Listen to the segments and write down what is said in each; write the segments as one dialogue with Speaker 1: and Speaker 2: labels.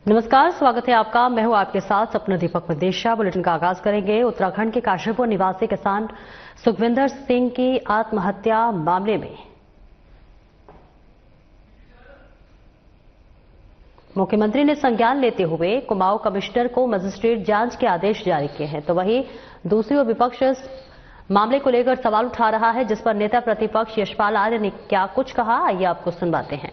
Speaker 1: नमस्कार, स्वागत है आपका। मैं हूं आपके साथ सपना दीपक विदेशा। बुलेटिन का आगाज करेंगे उत्तराखंड के काशीपुर निवासी किसान सुखविंदर सिंह की आत्महत्या मामले में। मुख्यमंत्री ने संज्ञान लेते हुए कुमाऊं कमिश्नर को मजिस्ट्रेट जांच के आदेश जारी किए हैं, तो वहीं दूसरी ओर विपक्ष इस मामले को लेकर सवाल उठा रहा है, जिस पर नेता प्रतिपक्ष यशपाल आर्य ने क्या कुछ कहा, आइए आपको सुनवाते हैं।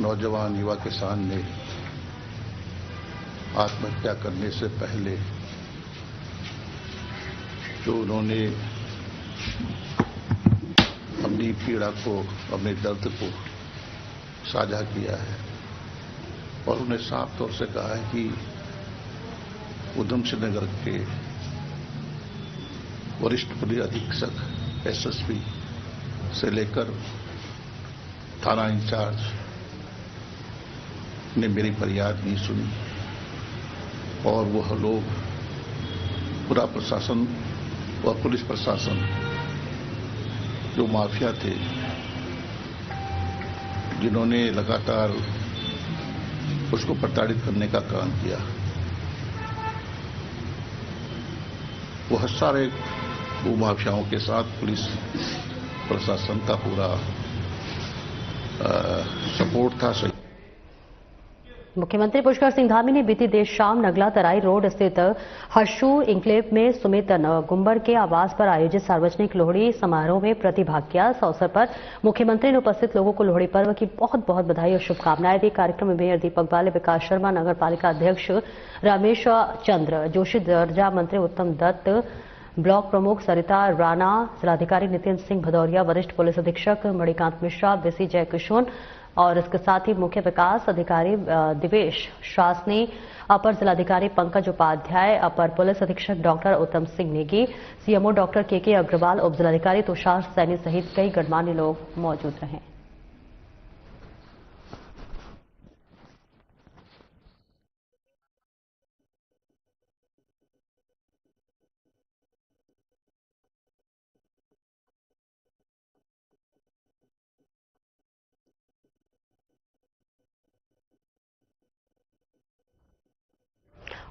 Speaker 2: नौजवान युवा किसान ने आत्महत्या करने से पहले जो उन्होंने अपनी पीड़ा को, अपने दर्द को साझा किया है और उन्हें साफ तौर से कहा है कि उधमसिंह नगर के वरिष्ठ पुलिस अधीक्षक एसएसपी से लेकर थाना इंचार्ज ने मेरी फरियाद नहीं सुनी और वह लोग, पूरा प्रशासन और पुलिस प्रशासन जो माफिया थे, जिन्होंने लगातार उसको प्रताड़ित करने का काम किया, वह सारे भूमाफियाओं के साथ पुलिस प्रशासन का पूरा सपोर्ट था।
Speaker 1: मुख्यमंत्री पुष्कर सिंह धामी ने बीती देर शाम नगला तराई रोड स्थित हर्षू इंक्लेव में सुमित गुंबर के आवास पर आयोजित सार्वजनिक लोहड़ी समारोह में प्रतिभाग किया। इस अवसर पर मुख्यमंत्री ने उपस्थित लोगों को लोहड़ी पर्व की बहुत बहुत बधाई और शुभकामनाएं दी। कार्यक्रम में मेयर दीपक बाले, विकास शर्मा, नगर पालिका अध्यक्ष रमेश चंद्र जोशी, दर्जा मंत्री उत्तम दत्त, ब्लॉक प्रमुख सरिता राणा, जिलाधिकारी नितिन सिंह भदौरिया, वरिष्ठ पुलिस अधीक्षक मणिकांत मिश्रा, बीसी जयकिशोर और इसके साथ ही मुख्य विकास अधिकारी दिवेश शासनी, अपर जिलाधिकारी पंकज उपाध्याय, अपर पुलिस अधीक्षक डॉक्टर उत्तम सिंह नेगी, सीएमओ डॉक्टर के अग्रवाल, उप जिलाधिकारी तुषार सैनी सहित कई गणमान्य लोग मौजूद रहे।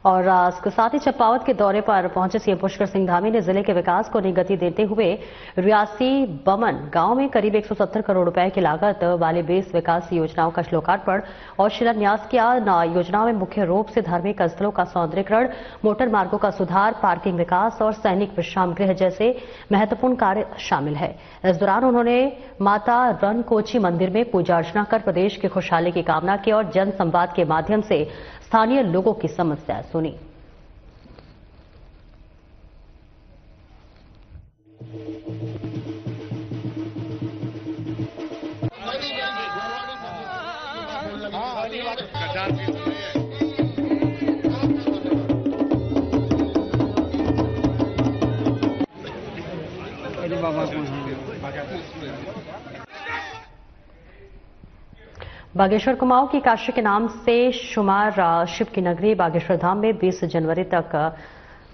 Speaker 1: और इसके साथ ही चंपावत के दौरे पर पहुंचे सीएम पुष्कर सिंह धामी ने जिले के विकास को नई गति देते हुए रियासी बमन गांव में करीब 170 करोड़ रुपए की लागत वाली 20 विकास योजनाओं का लोकार्पण और शिलान्यास किया। योजनाओं में मुख्य रूप से धार्मिक स्थलों का सौंदर्यीकरण, मोटर मार्गों का सुधार, पार्किंग विकास और सैनिक विश्राम गृह जैसे महत्वपूर्ण कार्य शामिल है। इस दौरान उन्होंने माता रनकोची मंदिर में पूजा अर्चना कर प्रदेश की खुशहाली की कामना की और जन संवाद के माध्यम से स्थानीय लोगों की समस्याएं सुनी। बागेश्वर कुमाऊं की काशी के नाम से शुमार शिव की नगरी बागेश्वर धाम में 20 जनवरी तक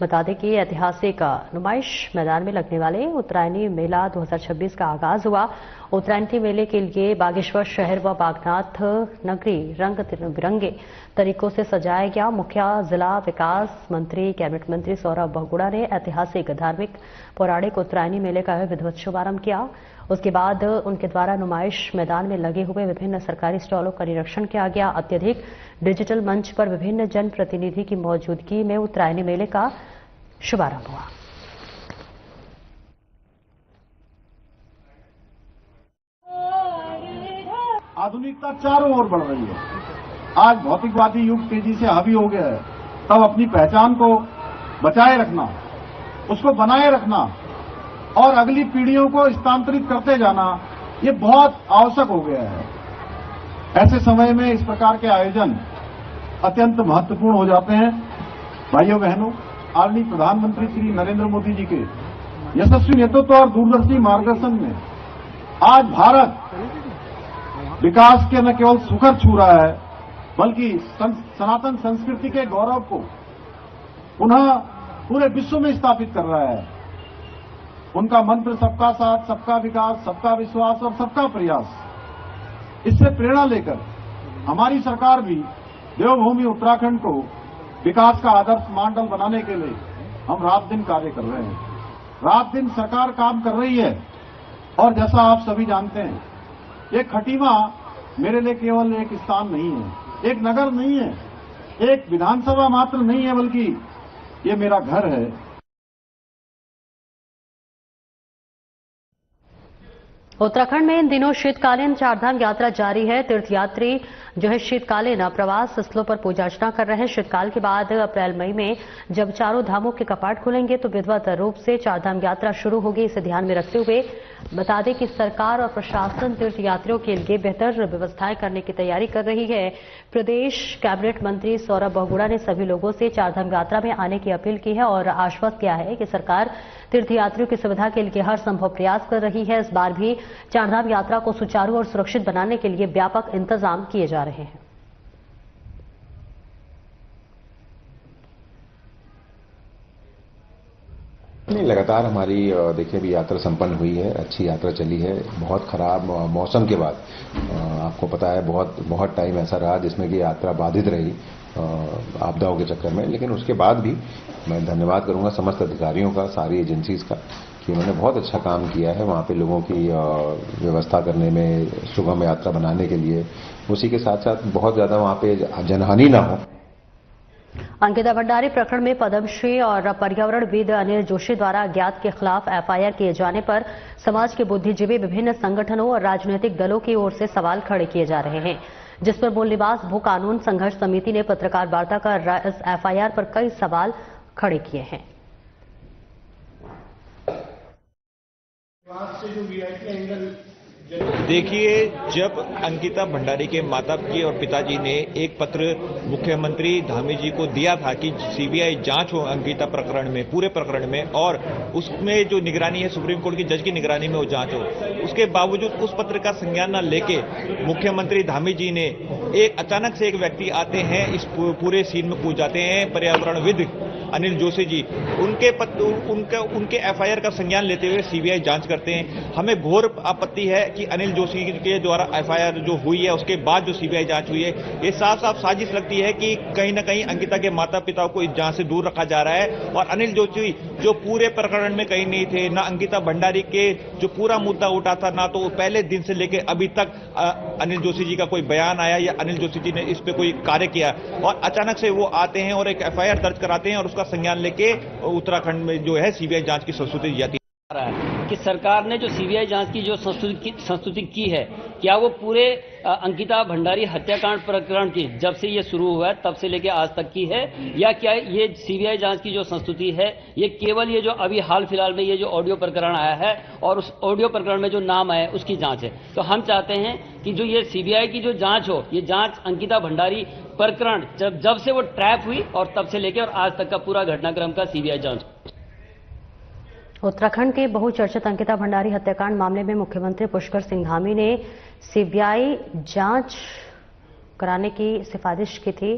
Speaker 1: बता दें कि ऐतिहासिक नुमाइश मैदान में लगने वाले उत्तरायणी मेला 2026 का आगाज हुआ। उत्तरायणी मेले के लिए बागेश्वर शहर व बागनाथ नगरी रंग बिरंगे तरीकों से सजाया गया। मुख्य जिला विकास मंत्री कैबिनेट मंत्री सौरभ बहुगुणा ने ऐतिहासिक धार्मिक पौराणिक उत्तरायणी मेले का विधिवत शुभारंभ किया। उसके बाद उनके द्वारा नुमाइश मैदान में लगे हुए विभिन्न सरकारी स्टॉलों का निरीक्षण किया गया। अत्यधिक डिजिटल मंच पर विभिन्न जनप्रतिनिधि की मौजूदगी में उत्तरायणी मेले का शुभारंभ हुआ।
Speaker 3: आधुनिकता चारों ओर बढ़ रही है। आज भौतिकवादी युग तेजी से हावी हो गया है, तब अपनी पहचान को बचाए रखना, उसको बनाए रखना और अगली पीढ़ियों को स्थानांतरित करते जाना, ये बहुत आवश्यक हो गया है। ऐसे समय में इस प्रकार के आयोजन अत्यंत महत्वपूर्ण हो जाते हैं। भाइयों बहनों, आदरणीय प्रधानमंत्री श्री नरेंद्र मोदी जी के यशस्वी नेतृत्व और दूरदर्शी मार्गदर्शन में आज भारत विकास के न केवल शिखर छू रहा है, बल्कि सनातन संस्कृति के गौरव को पुनः पूरे विश्व में स्थापित कर रहा है। उनका मंत्र सबका साथ, सबका विकास, सबका विश्वास और सबका प्रयास, इससे प्रेरणा लेकर हमारी सरकार भी देवभूमि उत्तराखंड को विकास का आदर्श मानदंड बनाने के लिए हम रात दिन कार्य कर रहे हैं। रात दिन सरकार काम कर रही है और जैसा आप सभी जानते हैं, ये खटीमा मेरे लिए केवल एक स्थान नहीं है, एक नगर नहीं है, एक विधानसभा मात्र नहीं है, बल्कि ये मेरा घर है।
Speaker 1: उत्तराखंड में इन दिनों शीतकालीन चारधाम यात्रा जारी है। तीर्थयात्री जो है शीतकालीन प्रवास स्थलों पर पूजा अर्चना कर रहे हैं। शीतकाल के बाद अप्रैल मई में जब चारों धामों के कपाट खुलेंगे तो विधिवत रूप से चारधाम यात्रा शुरू होगी। इसे ध्यान में रखते हुए बता दें कि सरकार और प्रशासन तीर्थयात्रियों के लिए बेहतर व्यवस्थाएं करने की तैयारी कर रही है। प्रदेश कैबिनेट मंत्री सौरभ बहुगुणा ने सभी लोगों से चारधाम यात्रा में आने की अपील की है और आश्वस्त किया है कि सरकार तीर्थयात्रियों की सुविधा के लिए हर संभव प्रयास कर रही है। इस बार भी चारधाम यात्रा को सुचारू और सुरक्षित बनाने के लिए व्यापक इंतजाम किए जा रहे हैं।
Speaker 4: नहीं, लगातार हमारी देखिए अभी यात्रा संपन्न हुई है, अच्छी यात्रा चली है। बहुत खराब मौसम के बाद आपको पता है बहुत टाइम ऐसा रहा जिसमें कि यात्रा बाधित रही आपदाओं के चक्कर में, लेकिन उसके बाद भी मैं धन्यवाद करूंगा समस्त अधिकारियों का, सारी एजेंसीज का, कि उन्होंने बहुत अच्छा काम किया है वहाँ पे लोगों की व्यवस्था करने में, सुगम यात्रा बनाने के लिए। उसी के साथ साथ बहुत ज्यादा वहाँ पे जनहानि ना हो।
Speaker 1: अंकिता भंडारी प्रकरण में पद्मश्री और पर्यावरणविद अनिल जोशी द्वारा अज्ञात के खिलाफ एफआईआर किए जाने पर समाज के बुद्धिजीवी, विभिन्न संगठनों और राजनीतिक दलों की ओर से सवाल खड़े किए जा रहे हैं, जिस पर मूल निवास भू कानून संघर्ष समिति ने पत्रकार वार्ता कर इस एफआईआर पर कई सवाल खड़े किए हैं।
Speaker 5: देखिए, जब अंकिता भंडारी के माता जी और पिताजी ने एक पत्र मुख्यमंत्री धामी जी को दिया था कि सीबीआई जांच हो अंकिता प्रकरण में, पूरे प्रकरण में, और उसमें जो निगरानी है सुप्रीम कोर्ट की जज की निगरानी में वो जांच हो, उसके बावजूद उस पत्र का संज्ञान न लेके मुख्यमंत्री धामी जी ने एक अचानक से एक व्यक्ति आते हैं, इस पूरे सीन में कूद जाते हैं, पर्यावरणविद अनिल जोशी जी, उनके एफआईआर का संज्ञान लेते हुए सीबीआई जांच करते हैं। हमें घोर आपत्ति है कि अनिल जोशी के द्वारा एफआईआर जो हुई है उसके बाद जो सीबीआई जांच हुई है, ये साफ साफ साजिश लगती है कि कहीं न कहीं अंकिता के माता पिता को इस जांच से दूर रखा जा रहा है। और अनिल जोशी जो पूरे प्रकरण में कहीं नहीं थे, ना अंकिता भंडारी के जो पूरा मुद्दा उठा था, ना तो पहले दिन से लेकर अभी तक अनिल जोशी जी का कोई बयान आया या अनिल जोशी जी ने इस पे कोई कार्य किया, और अचानक से वो आते हैं और एक एफआईआर दर्ज कराते हैं और उसका संज्ञान लेके उत्तराखंड में जो है सीबीआई जांच की संस्तुति दी जाती है।
Speaker 6: कि सरकार ने जो सीबीआई जांच की जो संस्तुति की है, क्या वो पूरे अंकिता भंडारी हत्याकांड प्रकरण की जब से ये शुरू हुआ है तब से लेके आज तक की है, या क्या ये सीबीआई जांच की जो संस्तुति है ये केवल ये जो अभी हाल फिलहाल में ये जो ऑडियो प्रकरण आया है और उस ऑडियो प्रकरण में जो नाम आया उसकी जांच है? तो हम चाहते हैं कि जो ये सीबीआई की जो जांच हो, ये जांच अंकिता भंडारी प्रकरण जब से वो ट्रैप हुई और तब से लेके और आज तक का पूरा घटनाक्रम का सीबीआई जांच।
Speaker 1: उत्तराखंड के बहुचर्चित अंकिता भंडारी हत्याकांड मामले में मुख्यमंत्री पुष्कर सिंह धामी ने सीबीआई जांच कराने की सिफारिश की थी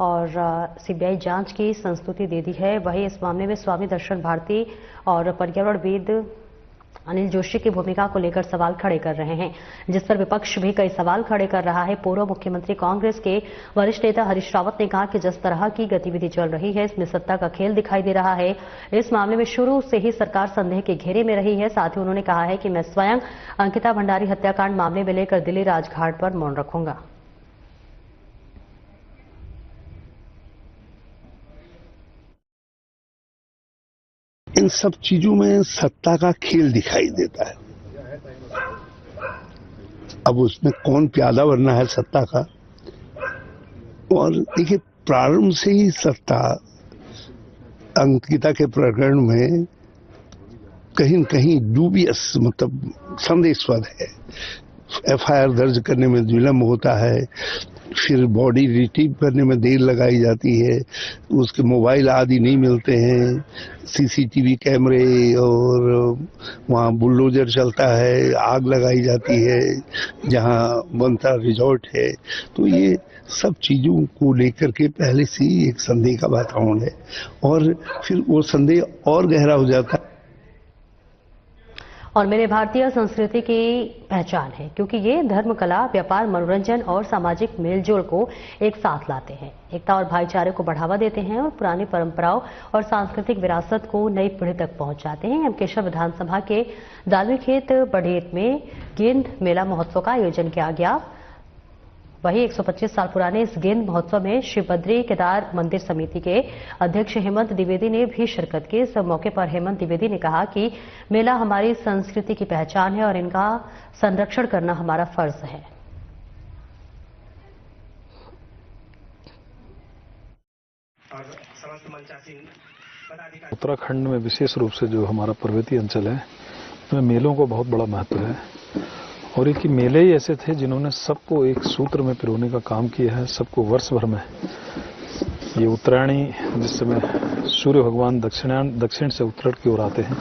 Speaker 1: और सीबीआई जांच की संस्तुति दे दी है। वहीं इस मामले में स्वामी दर्शन भारती और पर्यावरणविद अनिल जोशी की भूमिका को लेकर सवाल खड़े कर रहे हैं, जिस पर विपक्ष भी कई सवाल खड़े कर रहा है। पूर्व मुख्यमंत्री कांग्रेस के वरिष्ठ नेता हरीश रावत ने कहा कि जिस तरह की गतिविधि चल रही है इसमें सत्ता का खेल दिखाई दे रहा है। इस मामले में शुरू से ही सरकार संदेह के घेरे में रही है। साथ ही उन्होंने कहा है कि मैं स्वयं अंकिता भंडारी हत्याकांड मामले में लेकर दिल्ली राजघाट पर मौन रखूंगा।
Speaker 7: इन सब चीजों में सत्ता का खेल दिखाई देता है। अब उसमें कौन प्यादा बनना है सत्ता का, और देखिए प्रारंभ से ही सत्ता अंकिता के प्रकरण में कहीं न कहीं डूबियस, मतलब संदेहास्पद है। एफआईआर दर्ज करने में विलंब होता है, फिर बॉडी रिट्रीव करने में देर लगाई जाती है, उसके मोबाइल आदि नहीं मिलते हैं, सीसीटीवी कैमरे और वहाँ बुलडोजर चलता है, आग लगाई जाती है जहाँ बनता रिजॉर्ट है। तो ये सब चीज़ों को लेकर के पहले से ही एक संदेह का वातावरण है और फिर वो संदेह और गहरा हो जाता है।
Speaker 1: और मेरे भारतीय संस्कृति की पहचान है, क्योंकि ये धर्म, कला, व्यापार, मनोरंजन और सामाजिक मेलजोल को एक साथ लाते हैं, एकता और भाईचारे को बढ़ावा देते हैं और पुरानी परंपराओं और सांस्कृतिक विरासत को नई पीढ़ी तक पहुंचाते हैं। केशव विधानसभा के दालवीखेत बडेत में गेंद मेला महोत्सव का आयोजन किया गया। वहीं 125 साल पुराने इस गेंद महोत्सव में श्री बद्री केदार मंदिर समिति के अध्यक्ष हेमंत द्विवेदी ने भी शिरकत की। इस मौके पर हेमंत द्विवेदी ने कहा कि मेला हमारी संस्कृति की पहचान है और इनका संरक्षण करना हमारा फर्ज है।
Speaker 8: उत्तराखंड में विशेष रूप से जो हमारा पर्वतीय अंचल है उसमें मेलों को बहुत बड़ा महत्व है और एक मेले ही ऐसे थे जिन्होंने सबको एक सूत्र में पिरोने का काम किया है। सबको वर्ष भर में ये उत्तरायणी, जिस समय सूर्य भगवान दक्षिण से उत्तर की ओर आते हैं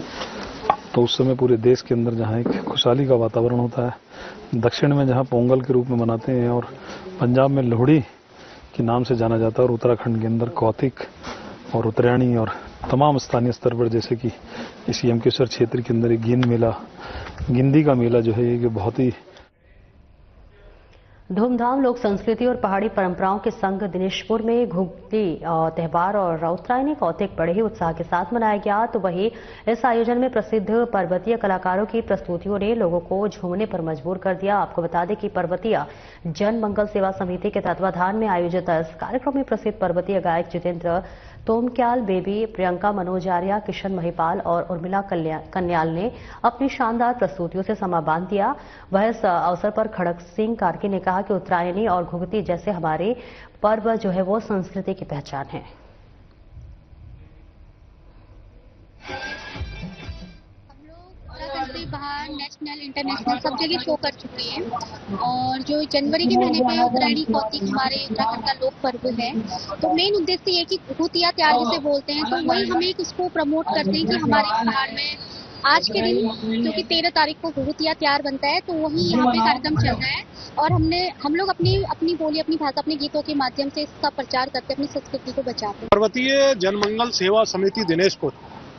Speaker 8: तो उस समय पूरे देश के अंदर जहाँ एक खुशहाली का वातावरण होता है, दक्षिण में जहाँ पोंगल के रूप में मनाते हैं और पंजाब में लोहड़ी के नाम से जाना जाता है और उत्तराखंड के अंदर कौतिक और उत्तरायणी और तमाम स्थानीय स्तर पर जैसे कि इस यमकेश्वर क्षेत्र के अंदर एक गिंदी का मेला जो है ये बहुत ही
Speaker 1: धूमधाम लोक संस्कृति और पहाड़ी परंपराओं के संग दिनेशपुर में घुघती त्यौहार और उत्तरायणी कौतिक बड़े ही उत्साह के साथ मनाया गया। तो वहीं इस आयोजन में प्रसिद्ध पर्वतीय कलाकारों की प्रस्तुतियों ने लोगों को झूमने पर मजबूर कर दिया। आपको बता दें कि पर्वतीय जन मंगल सेवा समिति के तत्वाधान में आयोजित इस कार्यक्रम में प्रसिद्ध पर्वतीय गायक जितेंद्र तोमक्याल, बेबी, प्रियंका मनोज आर्या, किशन महिपाल और उर्मिला कन्याल ने अपनी शानदार प्रस्तुतियों से समा बांध दिया। वह इस अवसर पर खड़क सिंह कार्की ने कहा कि उत्तरायणी और घुघती जैसे हमारे पर्व जो है वो संस्कृति की पहचान है।
Speaker 9: बाहर नेशनल, इंटरनेशनल सब जगह शो कर चुके हैं और जो जनवरी के महीने में उत्तरायणी कौतिक हमारे उत्तराखंड का लोक पर्व है, तो मेन उद्देश्य ये कि घुघुतिया त्यार जिसे बोलते हैं, तो वही हम एक उसको प्रमोट करते हैं कि हमारे पहाड़ में आज के दिन जो कि 13 तारीख को घुघुतिया त्यार बनता है, तो वही यहाँ पे कार्यक्रम चल रहा है और हम लोग अपनी बोली, अपनी भाषा, अपने गीतों के माध्यम से इसका प्रचार करते हैं, अपनी संस्कृति को बचाते हैं।
Speaker 10: पर्वतीय जनमंगल सेवा समिति दिनेशपुर,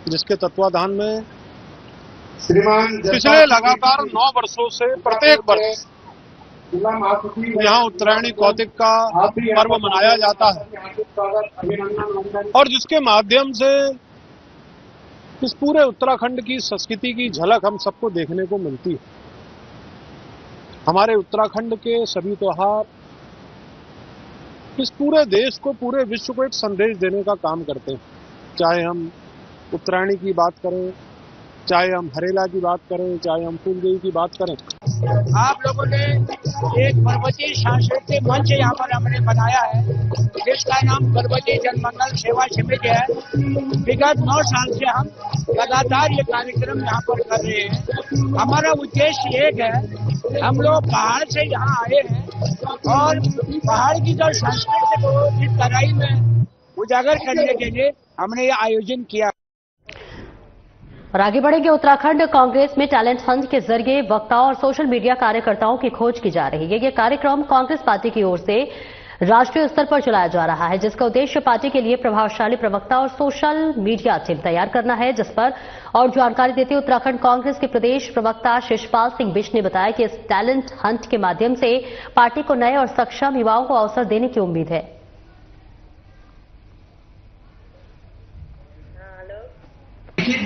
Speaker 10: जिसके तत्वाधान में पिछले लगातार 9 वर्षों से प्रत्येक वर्ष यहाँ उत्तरायणी कौतिक का पर्व मनाया जाता है और जिसके माध्यम से इस पूरे उत्तराखंड की संस्कृति की झलक हम सबको देखने को मिलती है। हमारे उत्तराखंड के सभी त्योहार इस पूरे देश को, पूरे विश्व को एक संदेश देने का काम करते हैं। चाहे हम उत्तरायणी की बात करें, चाहे हम हरेला की बात करें, चाहे हम फूलदेवी की बात करें।
Speaker 11: आप लोगों ने एक पर्वतीय सांस्कृतिक मंच यहाँ पर हमने बनाया है जिसका नाम पर्वतीय जनमंगल सेवा समिति है। विगत 9 साल से हम लगातार ये कार्यक्रम यहाँ पर कर रहे हैं। हमारा उद्देश्य एक है, हम लोग पहाड़ से यहाँ आए हैं और पहाड़ की जो संस्कृति को इस तराई में उजागर करने के लिए हमने ये आयोजन किया।
Speaker 1: और आगे बढ़ेंगे। उत्तराखंड कांग्रेस में टैलेंट हंट के जरिए वक्ताओं और सोशल मीडिया कार्यकर्ताओं की खोज की जा रही है। ये कार्यक्रम कांग्रेस पार्टी की ओर से राष्ट्रीय स्तर पर चलाया जा रहा है, जिसका उद्देश्य पार्टी के लिए प्रभावशाली प्रवक्ता और सोशल मीडिया टीम तैयार करना है। जिस पर और जानकारी देते हुए उत्तराखंड कांग्रेस के प्रदेश प्रवक्ता शिषपाल सिंह बिष्ट ने बताया कि इस टैलेंट हंट के माध्यम से पार्टी को नए और सक्षम युवाओं को अवसर देने की उम्मीद है।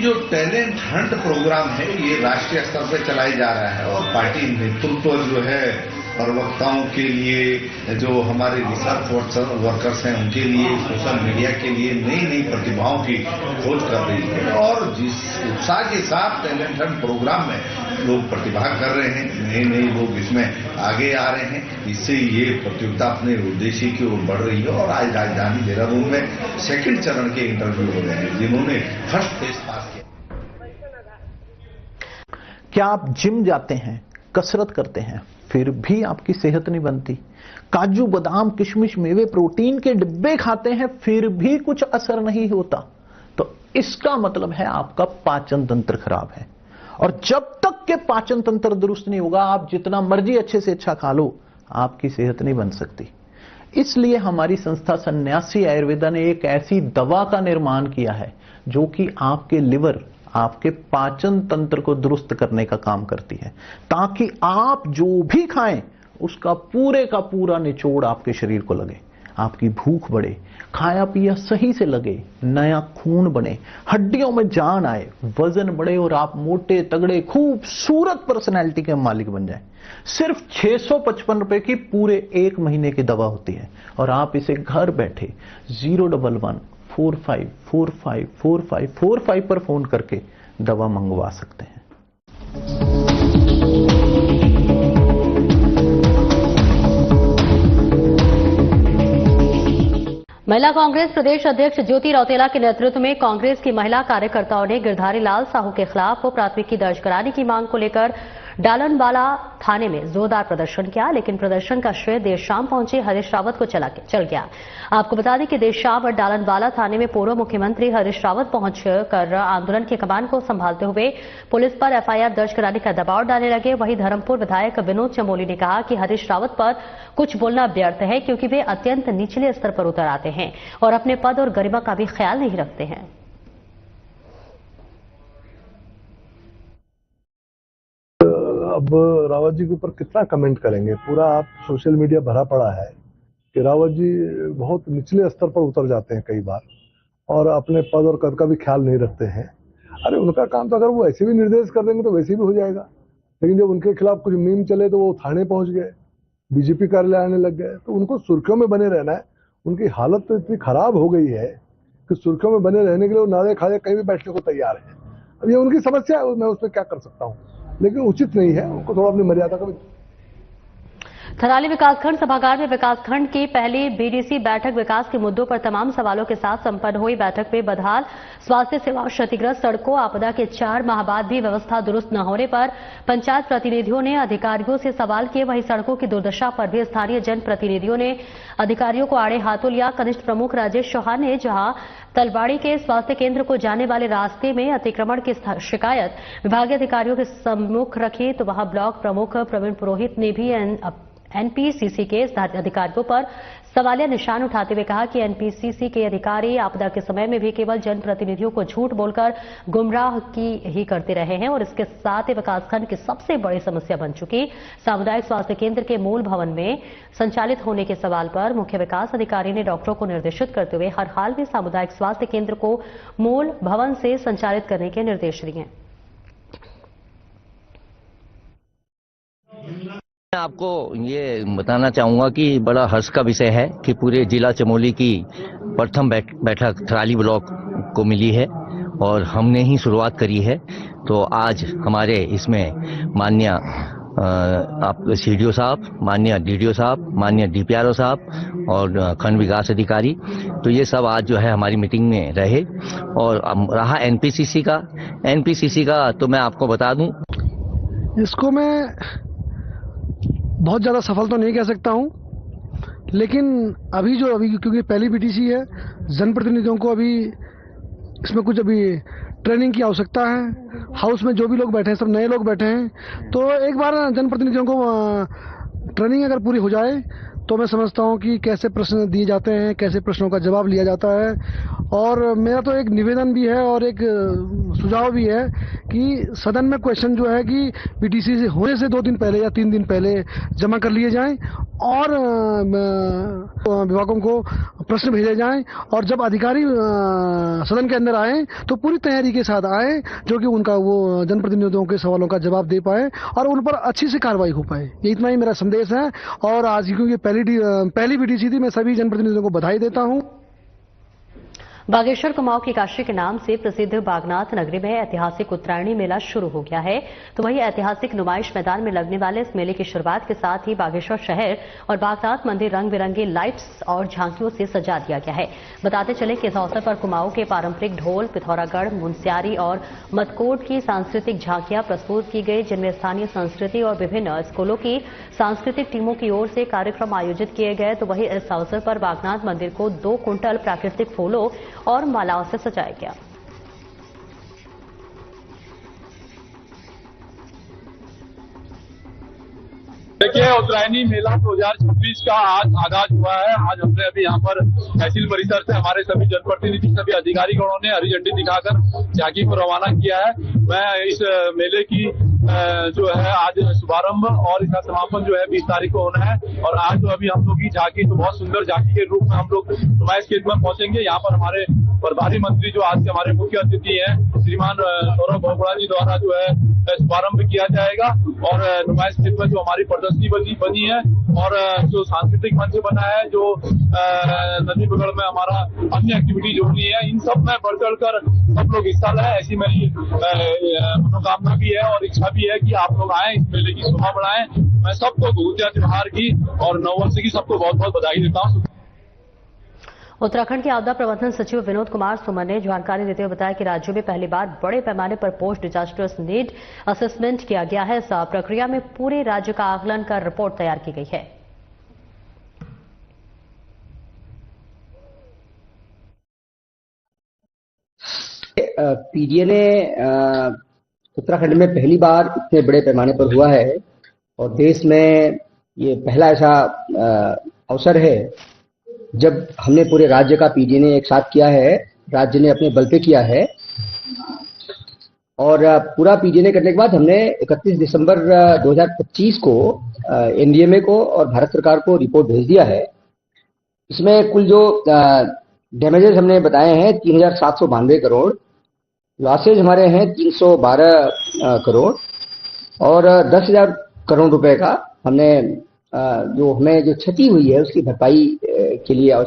Speaker 12: जो टैलेंट हंट प्रोग्राम है ये राष्ट्रीय स्तर पर चलाया जा रहा है और पार्टी नेतृत्व जो है प्रवक्ताओं के लिए, जो हमारे रिसर्च वर्कर्स हैं उनके लिए, सोशल मीडिया के लिए नई प्रतिभाओं की खोज कर रही है और जिस उत्साह के साथ टैलेंट हंट प्रोग्राम में लोग प्रतिभा कर रहे हैं, नए लोग इसमें आगे आ रहे हैं, इससे ये प्रतियोगिता अपने उद्देश्य की ओर बढ़ रही है। और आज राजधानी देहरादून में 2nd चरण के इंटरव्यू हो रहे हैं जिन्होंने फर्स्ट फेज पास किया।
Speaker 13: क्या आप जिम जाते हैं, कसरत करते हैं, फिर भी आपकी सेहत नहीं बनती? काजू, बादाम, किशमिश, मेवे, प्रोटीन के डिब्बे खाते हैं फिर भी कुछ असर नहीं होता, तो इसका मतलब है आपका पाचन तंत्र खराब है। और जब तक के पाचन तंत्र दुरुस्त नहीं होगा, आप जितना मर्जी अच्छे से अच्छा खा लो, आपकी सेहत नहीं बन सकती। इसलिए हमारी संस्था सन्यासी आयुर्वेदा ने एक ऐसी दवा का निर्माण किया है जो कि आपके लिवर, आपके पाचन तंत्र को दुरुस्त करने का काम करती है, ताकि आप जो भी खाएं उसका पूरे का पूरा निचोड़ आपके शरीर को लगे, आपकी भूख बढ़े, खाया पिया सही से लगे, नया खून बने, हड्डियों में जान आए, वजन बढ़े और आप मोटे तगड़े खूबसूरत पर्सनैलिटी के मालिक बन जाएं। सिर्फ 655 रुपए की पूरे 1 महीने की दवा होती है और आप इसे घर बैठे 011-45454545 पर फोन करके दवा मंगवा सकते हैं।
Speaker 1: महिला कांग्रेस प्रदेश अध्यक्ष ज्योति रौतेला के नेतृत्व में कांग्रेस की महिला कार्यकर्ताओं ने गिरधारी लाल साहू के खिलाफ प्राथमिकी दर्ज कराने की मांग को लेकर डालनवाला थाने में जोरदार प्रदर्शन किया, लेकिन प्रदर्शन का श्रेय देर शाम पहुंचे हरीश रावत को चल गया। आपको बता दें कि देर शाम डालनवाला थाने में पूर्व मुख्यमंत्री हरीश रावत पहुंचकर आंदोलन की कमान को संभालते हुए पुलिस पर एफआईआर दर्ज कराने का दबाव डालने लगे। वहीं धर्मपुर विधायक विनोद चमोली ने कहा कि हरीश रावत पर कुछ बोलना व्यर्थ है, क्योंकि वे अत्यंत निचले स्तर पर उतर आते हैं और अपने पद और गरिमा का भी ख्याल नहीं रखते हैं।
Speaker 14: अब रावत जी के ऊपर कितना कमेंट करेंगे, पूरा आप सोशल मीडिया भरा पड़ा है कि रावत जी बहुत निचले स्तर पर उतर जाते हैं कई बार और अपने पद और कद का भी ख्याल नहीं रखते हैं। अरे उनका काम तो अगर वो ऐसे भी निर्देश कर देंगे तो वैसे भी हो जाएगा, लेकिन जब उनके खिलाफ कुछ मीम चले तो वो थाने पहुंच गए, बीजेपी कार्यालय आने लग गए, तो उनको सुर्खियों में बने रहना है। उनकी हालत तो इतनी खराब हो गई है कि सुर्खियों में बने रहने के लिए वो नारे खाए कहीं भी बैठने को तैयार है। अब ये उनकी समस्या है, मैं उसमें क्या कर सकता हूँ, लेकिन उचित नहीं है, उनको थोड़ा अपनी मर्यादा का।
Speaker 1: थराली विकासखंड सभागार में विकासखंड की पहली बीडीसी बैठक विकास के मुद्दों पर तमाम सवालों के साथ संपन्न हुई। बैठक में बदहाल स्वास्थ्य सेवा, क्षतिग्रस्त सड़कों, आपदा के 4 माह बाद भी व्यवस्था दुरुस्त न होने पर पंचायत प्रतिनिधियों ने अधिकारियों से सवाल किए। वहीं सड़कों की दुर्दशा पर भी स्थानीय जनप्रतिनिधियों ने अधिकारियों को आड़े हाथों लिया। कनिष्ठ प्रमुख राजेश चौहान ने जहां तलवाड़ी के स्वास्थ्य केंद्र को जाने वाले रास्ते में अतिक्रमण की शिकायत विभागीय अधिकारियों के सम्मुख रखी, तो वहां ब्लॉक प्रमुख प्रवीण पुरोहित ने भी एनपीसीसी के अधिकारियों पर सवालिया निशान उठाते हुए कहा कि एनपीसीसी के अधिकारी आपदा के समय में भी केवल जनप्रतिनिधियों को झूठ बोलकर गुमराह ही करते रहे हैं और इसके साथ ही विकासखंड की सबसे बड़ी समस्या बन चुकी सामुदायिक स्वास्थ्य केंद्र के मूल भवन में संचालित होने के सवाल पर मुख्य विकास अधिकारी ने डॉक्टरों को निर्देशित करते हुए हर हाल में सामुदायिक स्वास्थ्य केंद्र को मूल भवन से संचालित करने के निर्देश दिए।
Speaker 15: मैं आपको ये बताना चाहूंगा कि बड़ा हर्ष का विषय है कि पूरे जिला चमोली की प्रथम बैठक थराली ब्लॉक को मिली है और हमने ही शुरुआत करी है। तो आज हमारे इसमें माननीय आप सीडीओ साहब, माननीय डीडीओ साहब, माननीय डीपीआरओ साहब और खंड विकास अधिकारी, तो ये सब आज जो है हमारी मीटिंग में रहे। और रहा एनपीसीसी का तो मैं आपको बता दूं,
Speaker 16: इसको मैं बहुत ज़्यादा सफल तो नहीं कह सकता हूं, लेकिन अभी क्योंकि पहली बीटीसी है, जनप्रतिनिधियों को अभी इसमें कुछ अभी ट्रेनिंग की आवश्यकता है। हाउस में जो भी लोग बैठे हैं सब नए लोग बैठे हैं, तो एक बार जनप्रतिनिधियों को ट्रेनिंग अगर पूरी हो जाए तो मैं समझता हूं कि कैसे प्रश्न दिए जाते हैं, कैसे प्रश्नों का जवाब लिया जाता है। और मेरा तो एक निवेदन भी है और एक सुझाव भी है कि सदन में क्वेश्चन जो है कि बीटीसी से होने से 2 दिन पहले या 3 दिन पहले जमा कर लिए जाएं और विभागों को प्रश्न भेजे जाएं, और जब अधिकारी सदन के अंदर आए तो पूरी तैयारी के साथ आए, जो कि उनका वो जनप्रतिनिधियों के सवालों का जवाब दे पाए और उन पर अच्छी से कार्रवाई हो पाए। ये इतना ही मेरा संदेश है। और आज क्योंकि पहली बीटीसी थी, मैं सभी जनप्रतिनिधियों को बधाई देता हूं।
Speaker 1: बागेश्वर कुमाऊं की काशी के नाम से प्रसिद्ध बागनाथ नगरी में ऐतिहासिक उत्तरायणी मेला शुरू हो गया है। तो वहीं ऐतिहासिक नुमाइश मैदान में लगने वाले इस मेले की शुरुआत के साथ ही बागेश्वर शहर और बागनाथ मंदिर रंग बिरंगे लाइट्स और झांकियों से सजा दिया गया है। बताते चले कि इस अवसर पर कुमाऊं के पारंपरिक ढोल, पिथौरागढ़, मुनस्यारी और मटकोट की सांस्कृतिक झांकियां प्रस्तुत की गई, जिनमें स्थानीय संस्कृति और विभिन्न स्कूलों की सांस्कृतिक टीमों की ओर से कार्यक्रम आयोजित किए गए। तो वहीं इस अवसर पर बागनाथ मंदिर को 2 कुंटल प्राकृतिक फूलों और मालाओं से सजाया गया।
Speaker 17: देखिए, उत्तरायणी मेला 2026 का आज आगाज हुआ है। आज हमने अभी यहाँ पर तहसील परिसर से हमारे सभी जनप्रतिनिधि, सभी अधिकारीगणों ने हरी झंडी दिखाकर झांकी को रवाना किया है। मैं इस मेले की जो है आज शुभारंभ और इसका समापन जो है 20 तारीख को होना है। और आज तो अभी हम लोग की झांकी तो बहुत सुंदर झांकी के रूप में हम लोग नुमाइश केंद्र में पहुंचेंगे। यहाँ पर हमारे प्रभारी मंत्री जो आज के हमारे मुख्य अतिथि हैं श्रीमान सौरभ भोगड़ा जी द्वारा जो है शुभारंभ किया जाएगा। और नुमाइश केंद्र में जो हमारी प्रदर्शनी बनी है और जो सांस्कृतिक मंच बना है, जो नदी बगल में हमारा अन्य एक्टिविटी जो होनी है, इन सब में बढ़ चढ़ कर सब लोग हिस्सा लें, ऐसी मेरी मनोकामना भी है और इच्छा भी है कि आप लोग आए, इस मेले की शोभा बढ़ाएं। मैं सबको भूतिया त्योहार की और नववर्ष की सबको बहुत बहुत बधाई देता हूँ।
Speaker 1: उत्तराखंड के आपदा प्रबंधन सचिव विनोद कुमार सुमन ने जानकारी देते हुए बताया कि राज्य में पहली बार बड़े पैमाने पर पोस्ट डिजास्टर्स नीड असेसमेंट किया गया है। इस प्रक्रिया में पूरे राज्य का आकलन कर रिपोर्ट तैयार की गई है।
Speaker 18: पीडीए उत्तराखंड में पहली बार इतने बड़े पैमाने पर हुआ है और देश में ये पहला ऐसा अवसर है जब हमने पूरे राज्य का पीडीए ने एक साथ किया है। राज्य ने अपने बल पे किया है और पूरा पीडीए ने करने के बाद हमने 31 दिसंबर 2025 को एनडीएमए को और भारत सरकार को रिपोर्ट भेज दिया है। इसमें कुल जो डैमेजेस हमने बताए हैं 3792 करोड़, लॉसेज हमारे हैं 312 करोड़ और 10,000 करोड़ रुपए का हमने जो हमें जो क्षति हुई है उसकी भरपाई के लिए।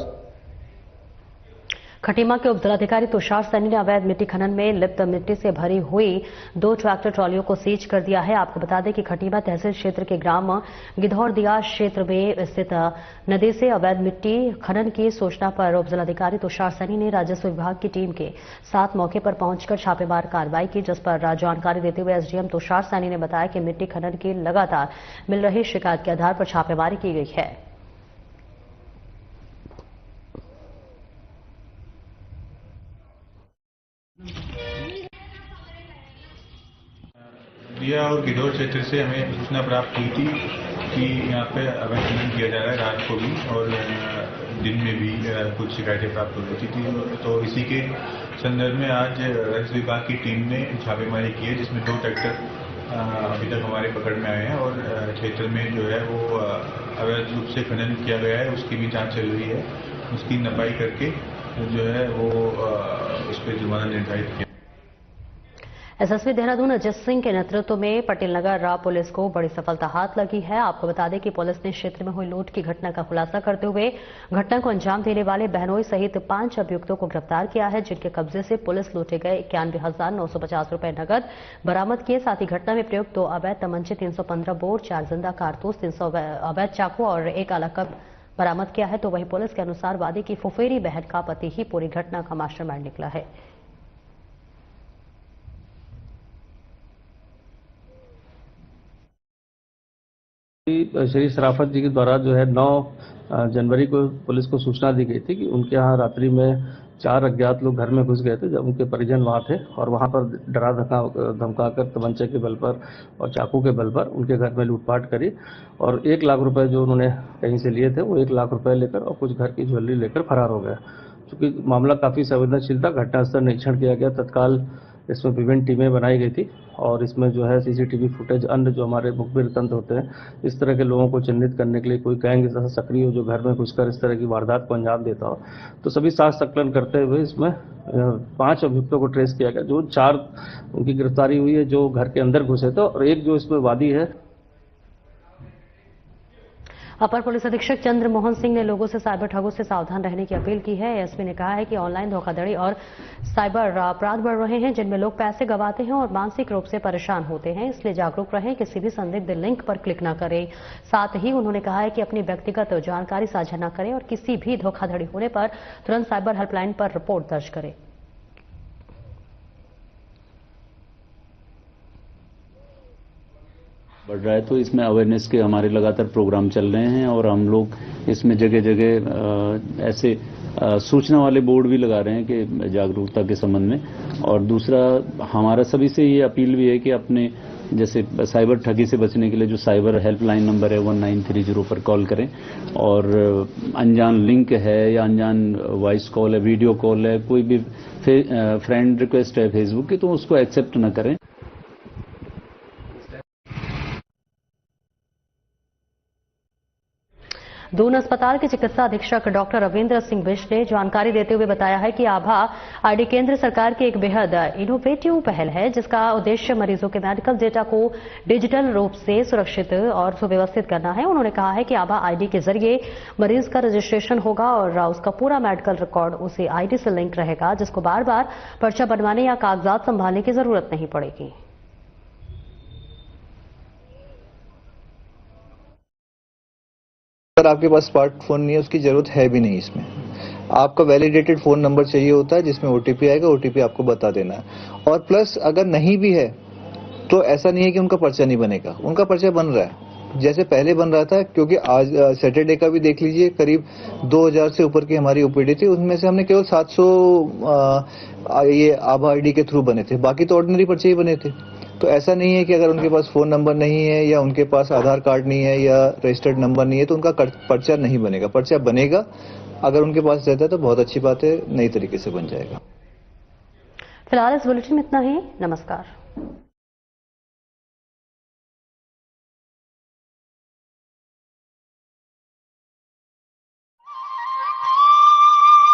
Speaker 1: खटीमा के उपजिलाधिकारी तुषार सैनी ने अवैध मिट्टी खनन में लिप्त मिट्टी से भरी हुई 2 ट्रैक्टर ट्रॉलियों को सीज कर दिया है। आपको बता दें कि खटीमा तहसील क्षेत्र के ग्राम गिधौरदिया क्षेत्र में स्थित नदी से अवैध मिट्टी खनन की सूचना पर उपजिलाधिकारी तुषार सैनी ने राजस्व विभाग की टीम के साथ मौके पर पहुंचकर छापेमार कार्रवाई की, जिस पर जानकारी देते हुए एसडीएम तुषार सैनी ने बताया कि मिट्टी खनन की लगातार मिल रही शिकायत के आधार पर छापेमारी की गई है।
Speaker 19: दिया और गिद्धौर क्षेत्र से हमें सूचना प्राप्त हुई थी कि यहाँ पे अवैध खनन किया जा रहा है, रात को भी और दिन में भी कुछ शिकायतें प्राप्त हो रही थी। तो इसी के संदर्भ में आज राजस्व विभाग की टीम ने छापेमारी की है, जिसमें 2 ट्रैक्टर अभी तक हमारे पकड़ में आए हैं और क्षेत्र में जो है वो अवैध रूप से खनन किया गया है उसकी भी जाँच चल रही है। उसकी नपाई करके जो है वो उस पर जुर्माना निर्धारित किया।
Speaker 1: एसएसपी देहरादून अजित सिंह के नेतृत्व में पटेल नगर पुलिस को बड़ी सफलता हाथ लगी है। आपको बता दें कि पुलिस ने क्षेत्र में हुई लूट की घटना का खुलासा करते हुए घटना को अंजाम देने वाले बहनोई सहित 5 अभियुक्तों को गिरफ्तार किया है, जिनके कब्जे से पुलिस लूटे गए 91,950 रुपए नकद बरामद किए। साथ ही घटना में प्रयुक्त 2 अवैध तमंचे, 315 बोर, 4 जिंदा कारतूस, 300 अवैध चाकू और 1 अलकब बरामद किया है। तो वहीं पुलिस के अनुसार वादी की फुफेरी बहन का पति ही पूरी घटना का मास्टरमाइंड निकला है।
Speaker 20: श्री सराफत जी के द्वारा जो है 9 जनवरी को पुलिस को सूचना दी गई थी कि उनके यहाँ रात्रि में 4 अज्ञात लोग घर में घुस गए थे, जब उनके परिजन वहाँ थे और वहाँ पर डरा धमकाकर तमंचे के बल पर और चाकू के बल पर उनके घर में लूटपाट करी और 1 लाख रुपए जो उन्होंने कहीं से लिए थे वो 1 लाख रुपए लेकर और कुछ घर की ज्वेलरी लेकर फरार हो गए। चूँकि मामला काफ़ी संवेदनशील था, घटनास्थल निरीक्षण किया गया, तत्काल इसमें विभिन्न टीमें बनाई गई थी और इसमें जो है सीसीटीवी फुटेज, अन्य जो हमारे मुखबिर तंत्र होते हैं, इस तरह के लोगों को चिन्हित करने के लिए कोई गैंग ऐसा सक्रिय हो जो घर में घुसकर इस तरह की वारदात को अंजाम देता हो, तो सभी साथ संकलन करते हुए इसमें 5 अभियुक्तों को ट्रेस किया गया, जो 4 उनकी गिरफ्तारी हुई है जो घर के अंदर घुसे थे और 1 जो इसमें वादी है।
Speaker 1: अपर पुलिस अधीक्षक चंद्र मोहन सिंह ने लोगों से साइबर ठगों से सावधान रहने की अपील की है। एसपी ने कहा है कि ऑनलाइन धोखाधड़ी और साइबर अपराध बढ़ रहे हैं, जिनमें लोग पैसे गंवाते हैं और मानसिक रूप से परेशान होते हैं, इसलिए जागरूक रहें, किसी भी संदिग्ध लिंक पर क्लिक न करें। साथ ही उन्होंने कहा है कि अपनी व्यक्तिगत जानकारी साझा न करें और किसी भी धोखाधड़ी होने पर तुरंत साइबर हेल्पलाइन पर रिपोर्ट दर्ज करें।
Speaker 21: बढ़ रहा है तो इसमें अवेयरनेस के हमारे लगातार प्रोग्राम चल रहे हैं और हम लोग इसमें जगह जगह ऐसे सूचना वाले बोर्ड भी लगा रहे हैं कि जागरूकता के संबंध में। और दूसरा हमारा सभी से ये अपील भी है कि अपने जैसे साइबर ठगी से बचने के लिए जो साइबर हेल्पलाइन नंबर है 1930 पर कॉल करें, और अनजान लिंक है या अनजान वॉइस कॉल है, वीडियो कॉल है, कोई भी फ्रेंड रिक्वेस्ट है फेसबुक की, तो उसको एक्सेप्ट न करें।
Speaker 1: दून अस्पताल के चिकित्सा अधीक्षक डॉक्टर रविंद्र सिंह बिष्ट ने जानकारी देते हुए बताया है कि आभा आईडी केंद्र सरकार की एक बेहद इनोवेटिव पहल है, जिसका उद्देश्य मरीजों के मेडिकल डेटा को डिजिटल रूप से सुरक्षित और सुव्यवस्थित करना है। उन्होंने कहा है कि आभा आईडी के जरिए मरीज का रजिस्ट्रेशन होगा और उसका पूरा मेडिकल रिकॉर्ड उसी आईडी से लिंक रहेगा, जिसको बार बार पर्चा बनवाने या कागजात संभालने की जरूरत नहीं पड़ेगी।
Speaker 2: अगर आपके पास स्मार्टफोन नहीं है, उसकी जरूरत है भी नहीं। इसमें आपका वैलिडेटेड फोन नंबर चाहिए होता है जिसमें ओटीपी आएगा, ओटीपी आपको बता देना है। और प्लस अगर नहीं भी है तो ऐसा नहीं है कि उनका पर्चा नहीं बनेगा, उनका पर्चा बन रहा है जैसे पहले बन रहा था। क्योंकि आज सैटरडे का भी देख लीजिए, करीब 2000 से ऊपर की हमारी ओपीडी थी, उनमें से हमने केवल 700 ये आभा आईडी के थ्रू बने थे, बाकी तो ऑर्डिनरी पर्चे ही बने थे। तो ऐसा नहीं है कि अगर उनके पास फोन नंबर नहीं है या उनके पास आधार कार्ड नहीं है या रजिस्टर्ड नंबर नहीं है तो उनका पर्चा नहीं बनेगा। पर्चा बनेगा, अगर उनके पास रहता है तो बहुत अच्छी बात है, नई तरीके से बन जाएगा।
Speaker 1: फिलहाल इस बुलेटिन में इतना ही। नमस्कार।